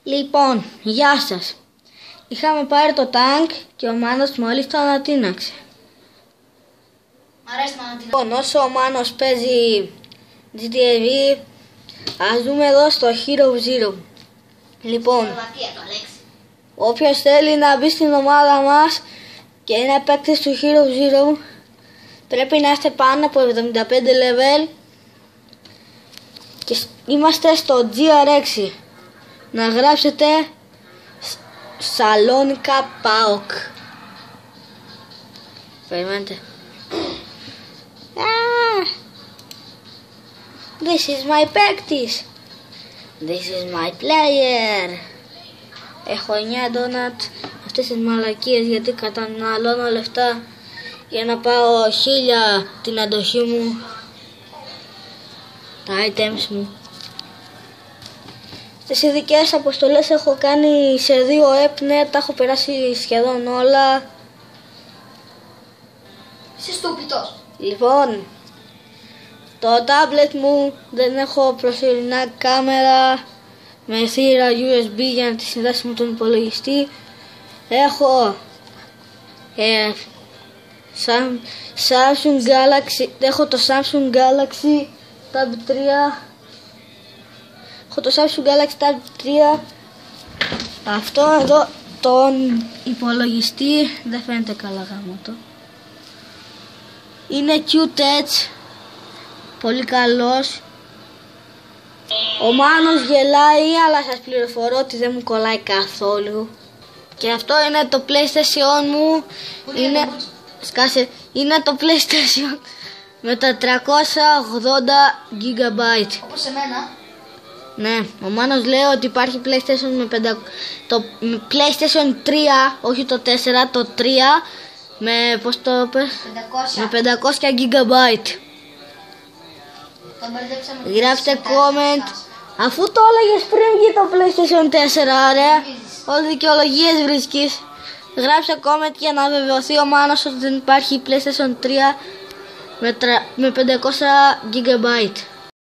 Λοιπόν, γεια σας. Είχαμε πάρει το τάγκ και ο Μάνος μόλις το ανατείναξε. Μ' αρέσει να ανατείναξε. Λοιπόν, όσο ο Μάνος παίζει GTA, ας δούμε εδώ στο Hero Zero. Λοιπόν, όποιος θέλει να μπει στην ομάδα μας και είναι παίκτης του Hero Zero, πρέπει να είστε πάνω από 75 level και είμαστε στο GR6. Να γράψετε Σαλόνικα ΠΑΟΚ. Περιμένετε. This is my παίκτης. This is my player. Έχω 9 donut. Αυτές τις μαλακίες γιατί καταναλώνω λεφτά για να πάω 1000 την αντοχή μου, τα items μου. Στις ειδικές αποστολές έχω κάνει σε 2 έπνε, τα έχω περάσει σχεδόν όλα. Είσαι στουπιτός. Λοιπόν, το tablet μου δεν έχω προσωρινά κάμερα με θύρα USB για να τη συνδέσω με τον υπολογιστή. Έχω Samsung Galaxy, έχω το Samsung Galaxy Tab 3. Έχω το Samsung Galaxy Tab 3. Αυτό εδώ τον υπολογιστή δεν φαίνεται καλά γαμώτο. Είναι cute edge, πολύ καλός. Ο Μάνος γελάει, αλλά σας πληροφορώ ότι δεν μου κολλάει καθόλου. Και αυτό είναι το PlayStation μου. Είναι το PlayStation με τα 380 GB. Όπως εμένα. Ναι, ο Μάνος λέει ότι υπάρχει PlayStation με το PlayStation 3, όχι το 4, το 3 με, πώς το είπες, 500. με 500 GB. Γράψτε comment. Αφού το έλεγες πριν βγει το PlayStation 4, ρε. Όλες δικαιολογίες βρίσκεις. Γράψτε comment για να βεβαιωθεί ο Μάνος ότι δεν υπάρχει PlayStation 3 με 500 GB.